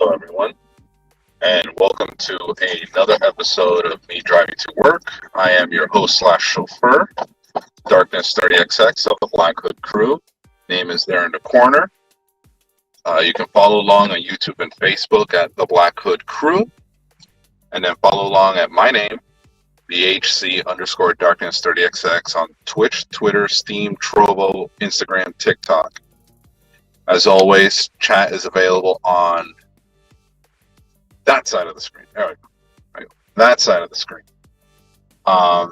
Hello, everyone, and welcome to another episode of Me Driving to Work. I am your host slash chauffeur, Darkness 30XX of the Black Hood Crew. Name is there in the corner. You can follow along on YouTube and Facebook at the Black Hood Crew, and then follow along at my name, BHC underscore Darkness 30XX on Twitch, Twitter, Steam, Trovo, Instagram, TikTok. As always, chat is available on that side of the screen. There we go. There we go. That side of the screen.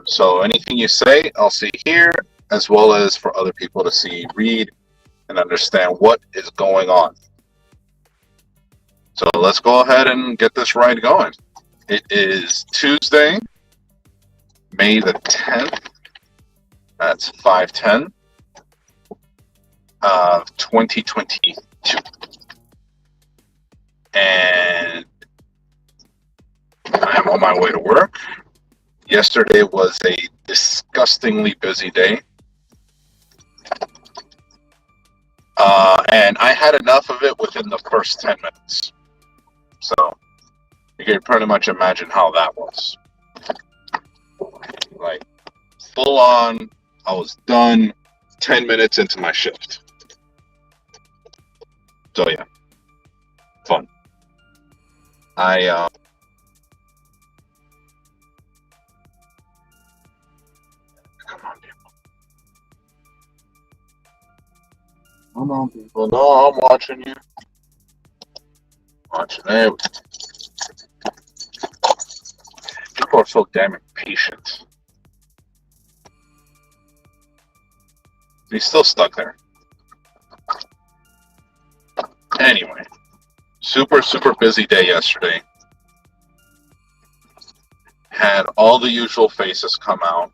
So anything you say, I'll see here, as well as for other people to see, read, and understand what is going on. So let's go ahead and get this ride going. It is Tuesday, May the 10th. That's 5/10 of 2022. And I am on my way to work. Yesterday was a disgustingly busy day. And I had enough of it within the first 10 minutes. So you can pretty much imagine how that was. Like, full on, I was done 10 minutes into my shift. So yeah, fun. Come on, people. Come on, people. No, I'm watching you. Watching everything. People are so damn impatient. He's still stuck there. Anyway, super busy day yesterday. Had all the usual faces come out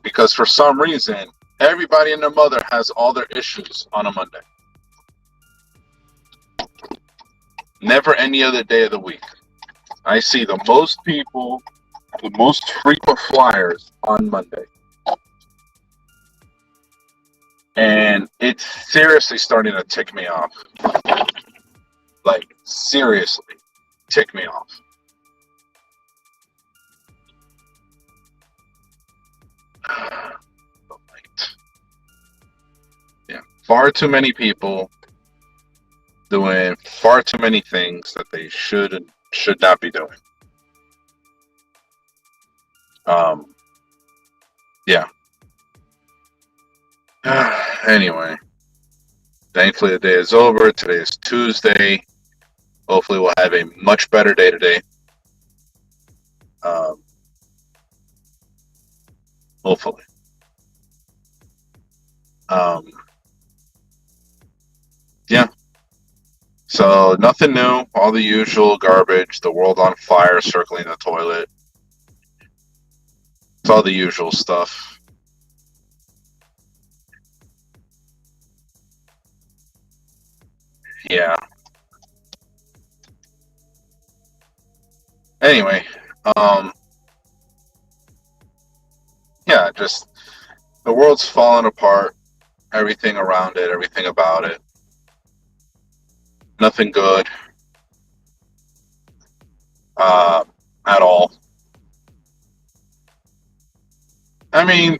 because for some reason everybody and their mother has all their issues on a Monday. Never any other day of the week. I see the most people, the most frequent flyers on Monday. And it's seriously starting to tick me off. Like, seriously, tick me off. Yeah, far too many people doing far too many things that they should and should not be doing. Yeah. Anyway, thankfully the day is over. Today is Tuesday. Hopefully we'll have a much better day today. Hopefully. Yeah. So nothing new. All the usual garbage. The world on fire, circling the toilet. It's all the usual stuff. Yeah. Anyway, yeah, just the world's falling apart. Everything around it, everything about it. Nothing good at all. I mean,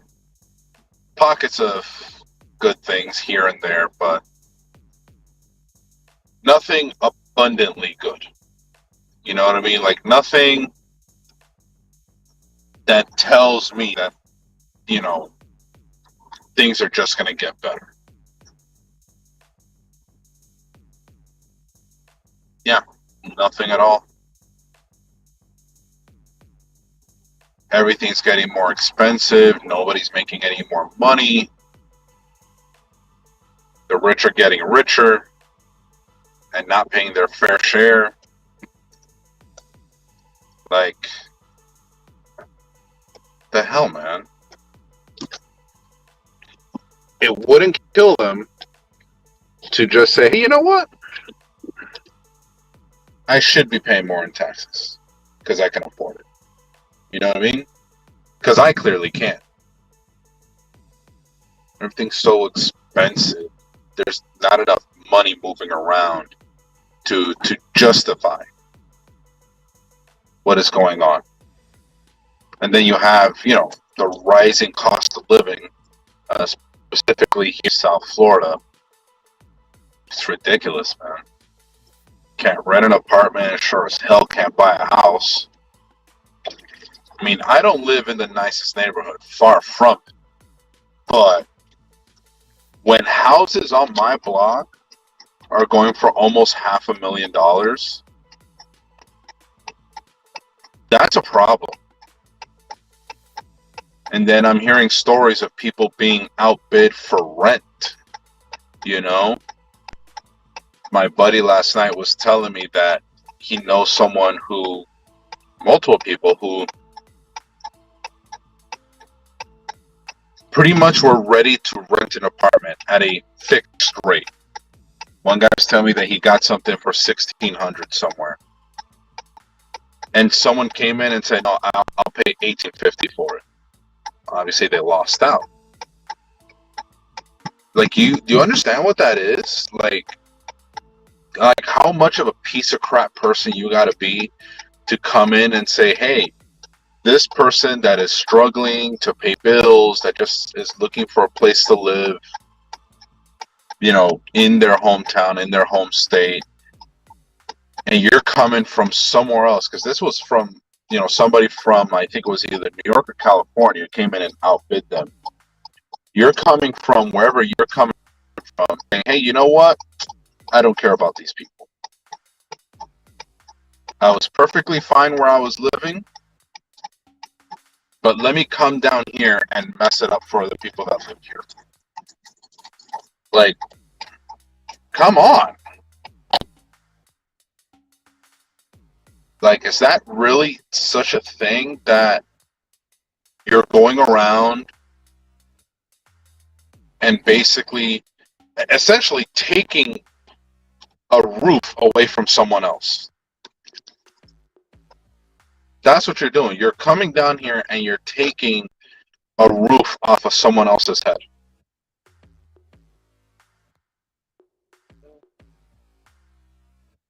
pockets of good things here and there, but nothing abundantly good. You know what I mean? Like, nothing that tells me that, you know, things are just going to get better. Yeah, nothing at all. Everything's getting more expensive. Nobody's making any more money. The rich are getting richer and not paying their fair share. Like, the hell, man? It wouldn't kill them to just say, hey, you know what? I should be paying more in taxes because I can afford it. You know what I mean? Because I clearly can't. Everything's so expensive. There's not enough money moving around to justify what is going on. And then you have, the rising cost of living, specifically here in South Florida. It's ridiculous, man. Can't rent an apartment, sure as hell can't buy a house. I mean, I don't live in the nicest neighborhood, far from it. But when houses on my block are going for almost $500,000, that's a problem. And then I'm hearing stories of people being outbid for rent. My buddy last night was telling me that he knows multiple people who pretty much were ready to rent an apartment at a fixed rate. One guy was telling me that he got something for $1,600 somewhere. And someone came in and said, no, I'll pay $1,850 for it. Obviously, they lost out. Like, do you understand what that is? Like how much of a piece of crap person you got to be to come in and say, hey, this person that is struggling to pay bills, that just is looking for a place to live, in their hometown, in their home state, and you're coming from somewhere else, because this was from, somebody from, I think it was either New York or California, came in and outbid them. You're coming from wherever you're coming from, saying, hey, you know what? I don't care about these people. I was perfectly fine where I was living, but let me come down here and mess it up for the people that live here. Like, come on. Like, is that really such a thing that you're going around and essentially taking a roof away from someone else? That's what you're doing. You're coming down here and you're taking a roof off of someone else's head.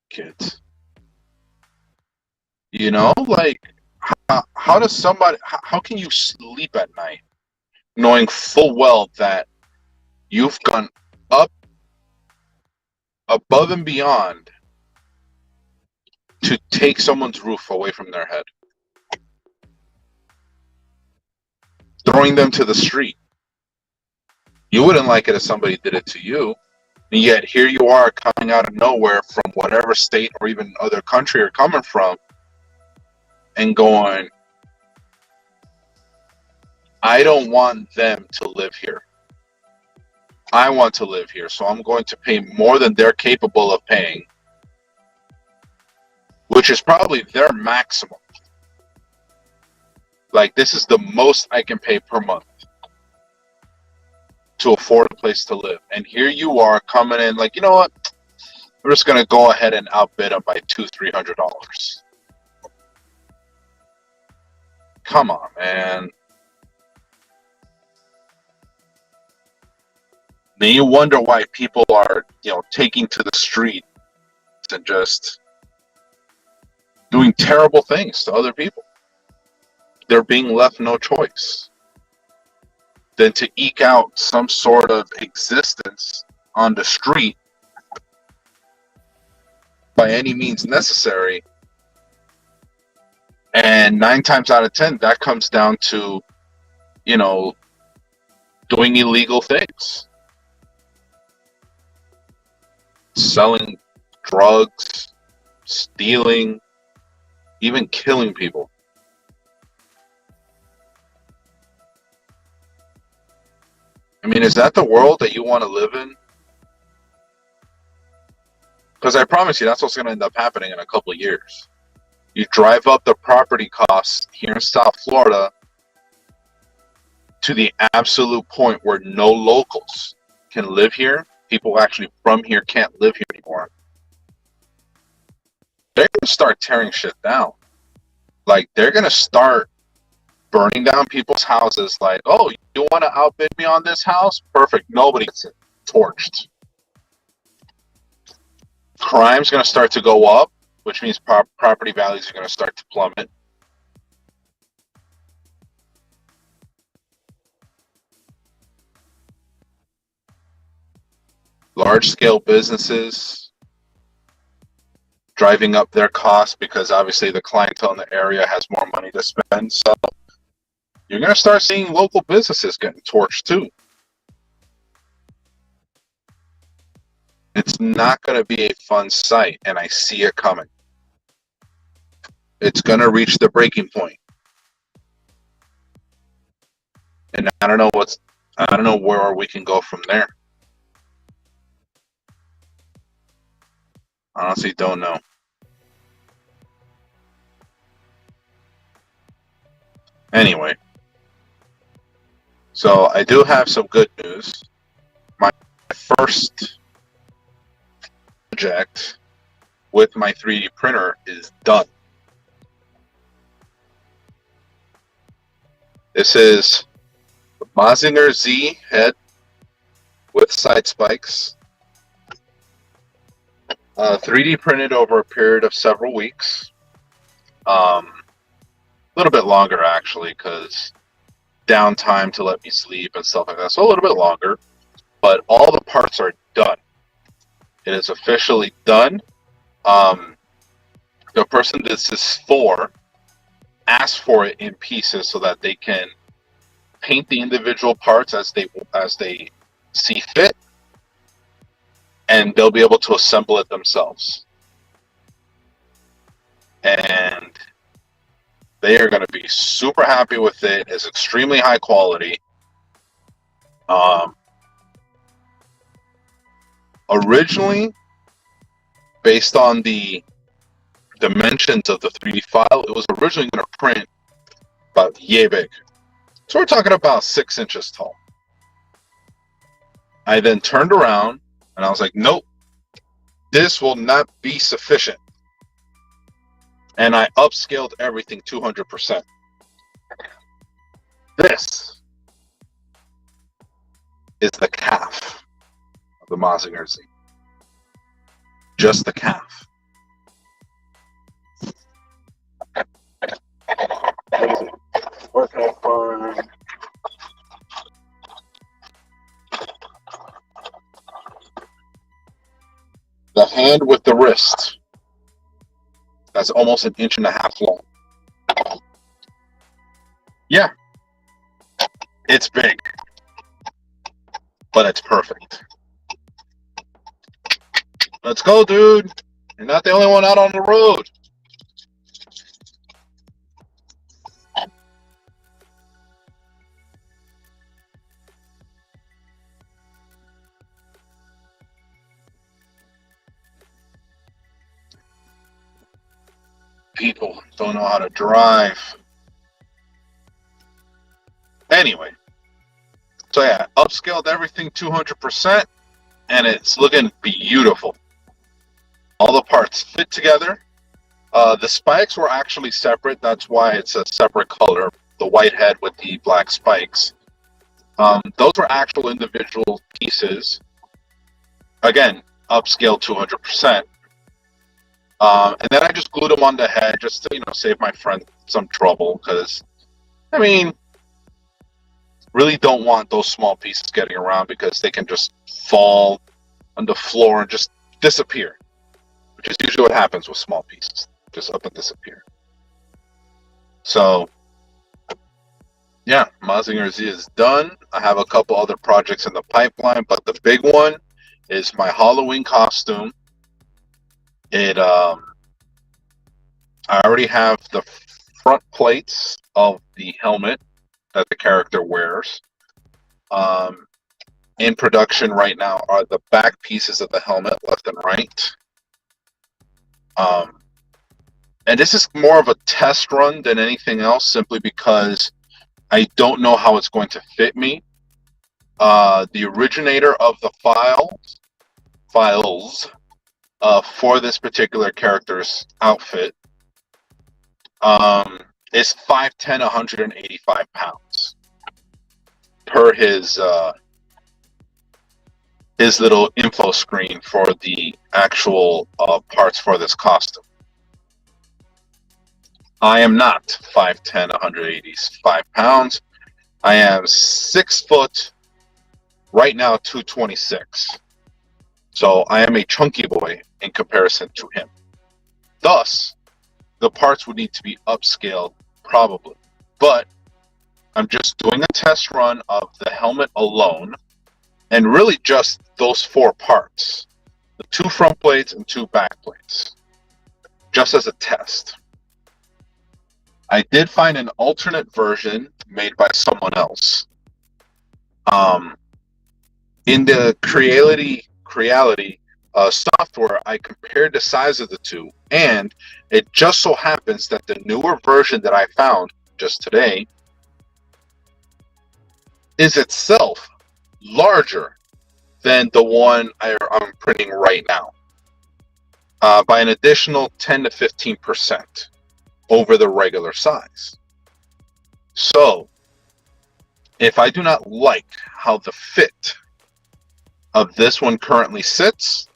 Kids. Like, how can you sleep at night knowing full well that you've gone up above and beyond to take someone's roof away from their head, throwing them to the street? You wouldn't like it if somebody did it to you, and yet here you are coming out of nowhere from whatever state or even other country you're coming from, and going, I don't want them to live here. I want to live here, so I'm going to pay more than they're capable of paying, which is probably their maximum. Like, this is the most I can pay per month to afford a place to live. And here you are coming in like, you know what? I'm just going to go ahead and outbid them by $200-300. Come on, man. Then you wonder why people are, taking to the street and just doing terrible things to other people. They're being left no choice than to eke out some sort of existence on the street by any means necessary. And 9 times out of 10, that comes down to, doing illegal things. Selling drugs, stealing, even killing people. I mean, is that the world that you want to live in? Because I promise you, that's what's going to end up happening in a couple of years. You drive up the property costs here in South Florida to the absolute point where no locals can live here. People actually from here can't live here anymore. They're going to start tearing shit down. Like, they're going to start burning down people's houses. Like, oh, you want to outbid me on this house? Perfect. Nobody gets it. Torched. Crime's going to start to go up, which means property values are going to start to plummet. Large-scale businesses driving up their costs because obviously the clientele in the area has more money to spend. So you're going to start seeing local businesses getting torched too. It's not going to be a fun sight, and I see it coming. It's going to reach the breaking point. And I don't know where we can go from there. Honestly, don't know. Anyway, so I do have some good news. My first project with my 3D printer is done. This is the Mazinger Z head with side spikes. 3D printed over a period of several weeks. A little bit longer actually, because downtime to let me sleep and stuff like that. So a little bit longer, but all the parts are done. It is officially done. The person this is for asked for it in pieces so that they can paint the individual parts as they see fit, and they'll be able to assemble it themselves. And they are going to be super happy with it. It's extremely high quality. Originally, based on the dimensions of the 3D file, it was originally going to print about yay big. So we're talking about 6 inches tall. I then turned around and I was like, nope, this will not be sufficient. And I upscaled everything 200%. This is the calf of the Mazinger Z. Just the calf. Where can I find? The hand with the wrist. That's almost 1.5 inches long. Yeah. It's big. But it's perfect. Let's go, dude. You're not the only one out on the road. People don't know how to drive. Anyway, so yeah, upscaled everything 200%, and it's looking beautiful. All the parts fit together. The spikes were actually separate. That's why it's a separate color, the white head with the black spikes. Those were actual individual pieces. Again, upscaled 200%. And then I just glued them on the head just to, save my friend some trouble. Because, I mean, really don't want those small pieces getting around because they can just fall on the floor and just disappear. Which is usually what happens with small pieces. Just up and disappear. So, yeah, Mazinger Z is done. I have a couple other projects in the pipeline, but the big one is my Halloween costume. I already have the front plates of the helmet that the character wears. In production right now are the back pieces of the helmet, left and right. And this is more of a test run than anything else, simply because I don't know how it's going to fit me. The originator of the files for this particular character's outfit is 5'10", 185 pounds per his little info screen for the actual parts for this costume. I am not 5'10", 185 pounds. I am 6 foot, right now 226. So I am a chunky boy in comparison to him. Thus, the parts would need to be upscaled probably. But I'm just doing a test run of the helmet alone, and really just those 4 parts. The 2 front plates and 2 back plates. Just as a test. I did find an alternate version made by someone else. In the Creality software, I compared the size of the 2, and it just so happens that the newer version that I found just today is itself larger than the one I'm printing right now, by an additional 10 to 15% over the regular size. So, if I do not like how the fit of this one currently sits,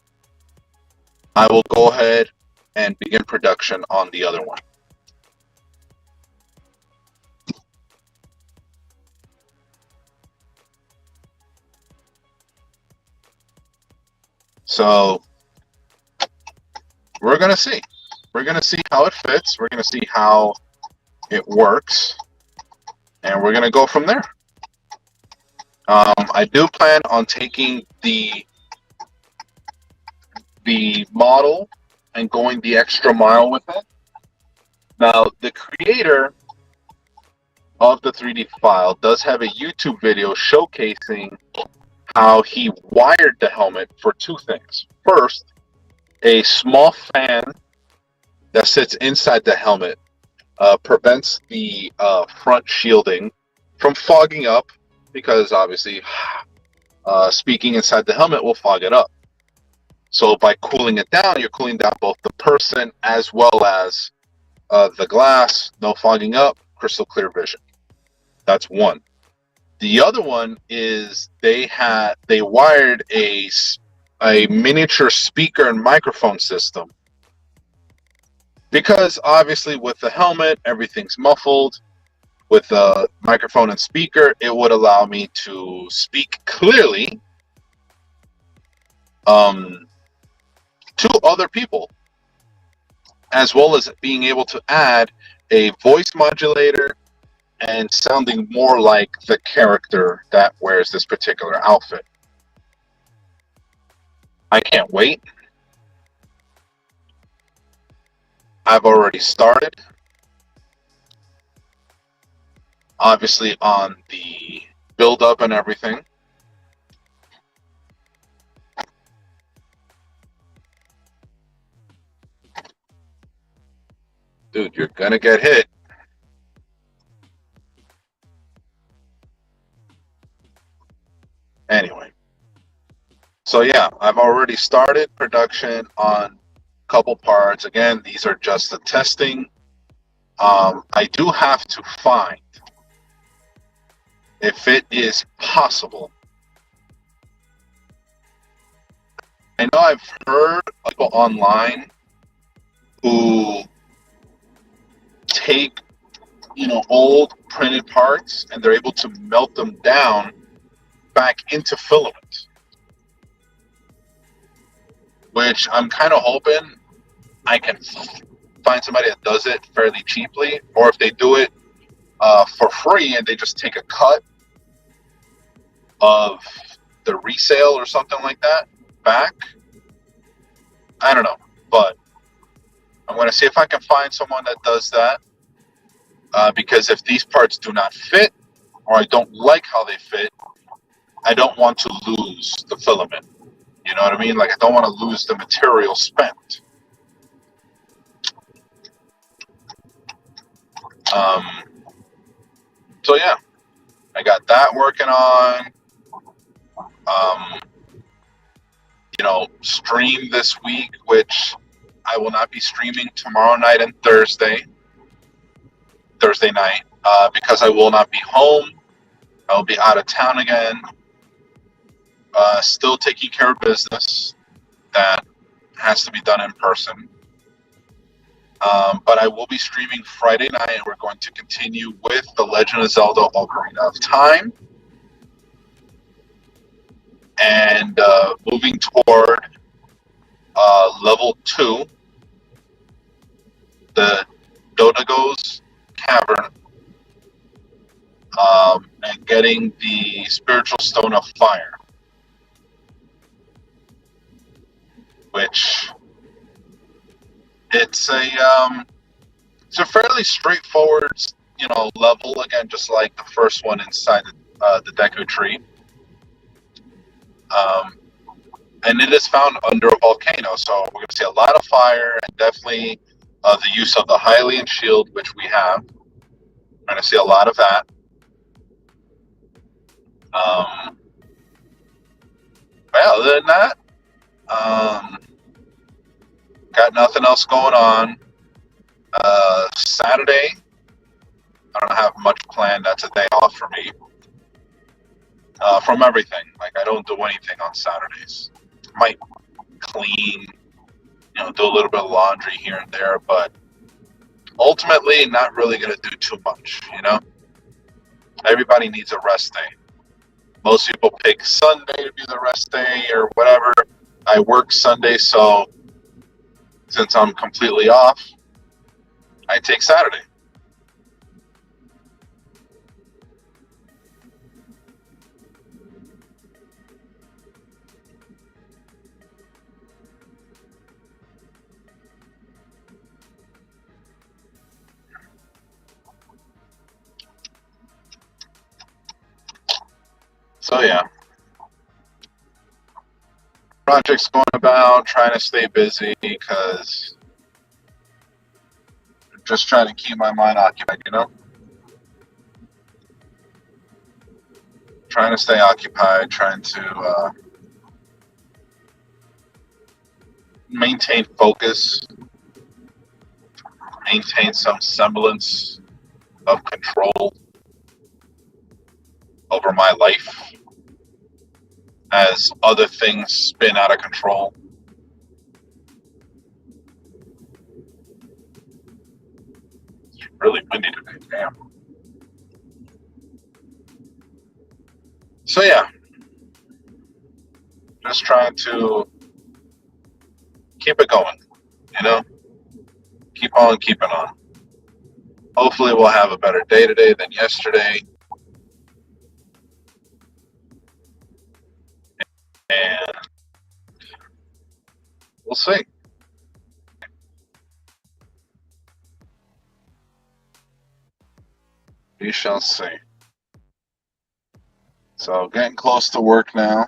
I will go ahead and begin production on the other one. So we're going to see. We're going to see how it fits. We're going to see how it works. And we're going to go from there. I do plan on taking the model and going the extra mile with it. Now, the creator of the 3D file does have a YouTube video showcasing how he wired the helmet for 2 things. First, a small fan that sits inside the helmet prevents the front shielding from fogging up, because obviously speaking inside the helmet will fog it up. So by cooling it down, you're cooling down both the person as well as the glass. No fogging up, crystal clear vision. That's one. The other one is they wired a miniature speaker and microphone system, because obviously with the helmet everything's muffled. With the microphone and speaker, it would allow me to speak clearly to other people, as well as being able to add a voice modulator and sounding more like the character that wears this particular outfit. I can't wait. I've already started, obviously, on the build up and everything. Dude, you're gonna get hit. Anyway, so yeah, I've already started production on a couple parts. Again, these are just the testing. I do have to find, if it is possible. I know I've heard people online who take, old printed parts and they're able to melt them down back into filament, which I'm kind of hoping I can find somebody that does it fairly cheaply, or if they do it for free and they just take a cut of the resale or something like that back. I don't know, but I'm going to see if I can find someone that does that, because if these parts do not fit, or I don't like how they fit, I don't want to lose the filament. You know what I mean? Like, I don't want to lose the material spent. So yeah, I got that working on. Stream this week, which I will not be streaming tomorrow night and Thursday night, because I will not be home. I will be out of town again, still taking care of business that has to be done in person. But I will be streaming Friday night, and we're going to continue with The Legend of Zelda: Ocarina of Time, and moving toward level 2, the Donago's Cavern, and getting the Spiritual Stone of Fire, which it's a fairly straightforward, level, again, just like the first one inside the Deku Tree. And it is found under a volcano, so we're going to see a lot of fire, and definitely the use of the Hylian shield, which we have. We're going to see a lot of that. But other than that, got nothing else going on. Saturday, I don't have much planned. That's a day off for me. From everything. Like, I don't do anything on Saturdays. Might clean, do a little bit of laundry here and there, but ultimately not really going to do too much, Everybody needs a rest day. Most people pick Sunday to be the rest day or whatever. I work Sunday, so since I'm completely off, I take Saturday. So yeah, projects going about, trying to stay busy because I'm just trying to keep my mind occupied, Trying to stay occupied, trying to maintain focus, maintain some semblance of control over my life as other things spin out of control. It's really windy today, damn. So yeah, just trying to keep it going, keep on keeping on. Hopefully we'll have a better day today than yesterday. And we'll see. We shall see. So getting close to work now.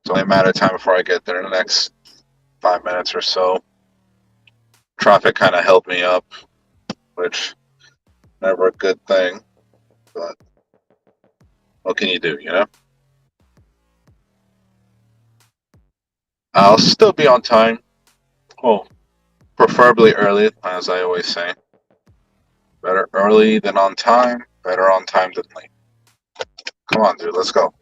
It's only a matter of time before I get there in the next 5 minutes or so. Traffic kind of held me up, which never a good thing. But what can you do, I'll still be on time. Well, preferably early, as I always say. Better early than on time. Better on time than late. Come on, dude. Let's go.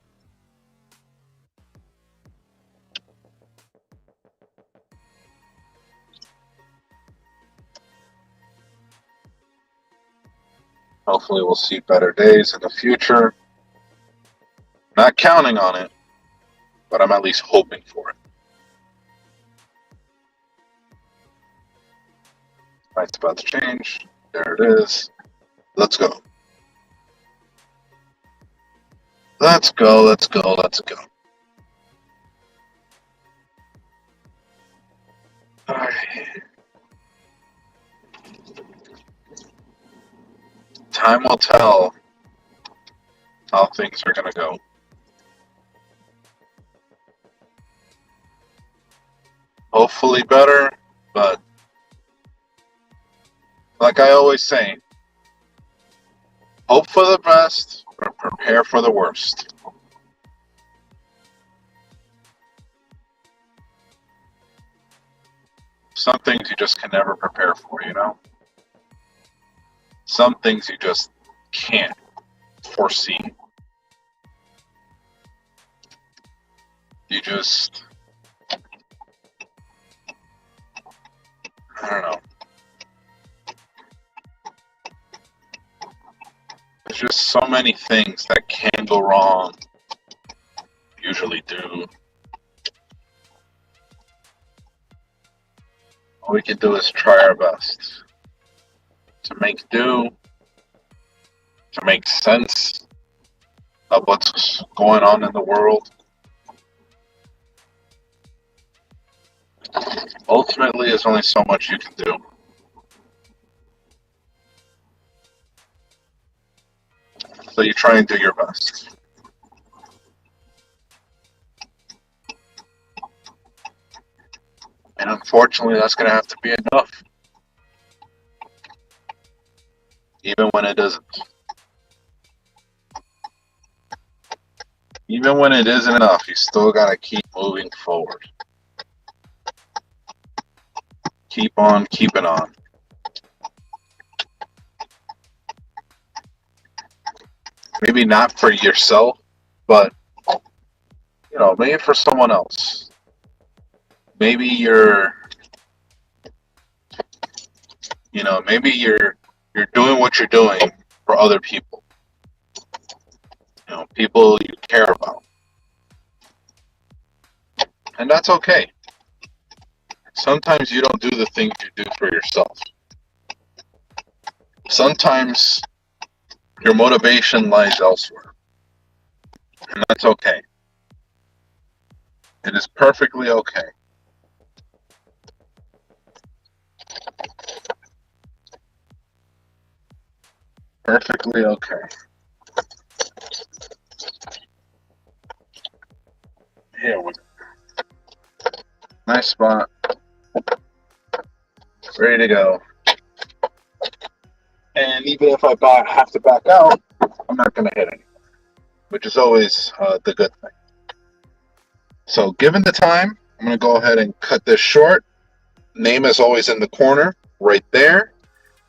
Hopefully we'll see better days in the future. Not counting on it, but I'm at least hoping for it. Light's about to change. There it is. Let's go. Let's go, let's go, let's go. Alright. Time will tell how things are going to go. Hopefully better, but like I always say, hope for the best, but prepare for the worst. Some things you just can never prepare for, Some things you just can't foresee. You just I don't know. There's just so many things that can go wrong, usually do. All we can do is try our best to make do, to make sense of what's going on in the world. Ultimately, there's only so much you can do. So you try and do your best. And unfortunately, that's going to have to be enough. Even when it isn't. Even when it isn't enough, you still got to keep moving forward. Keep on keeping on. Maybe not for yourself, but, maybe for someone else. Maybe maybe you're doing what you're doing for other people. People you care about. And that's okay. Sometimes you don't do the things you do for yourself. Sometimes your motivation lies elsewhere. And that's okay. It is perfectly okay. Perfectly okay. Here we go. Nice spot. Ready to go. And even if I have to back out, I'm not going to hit anything, which is always the good thing. So given the time, I'm going to go ahead and cut this short. Name is always in the corner, right there.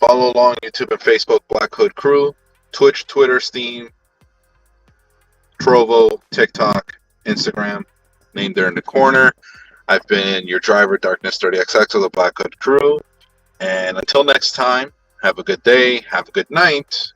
Follow along YouTube and Facebook, Black Hood Crew, Twitch, Twitter, Steam, Trovo, TikTok, Instagram, name there in the corner. I've been your driver, Darkness 30XX of the Black Hood Crew. And until next time, have a good day, have a good night,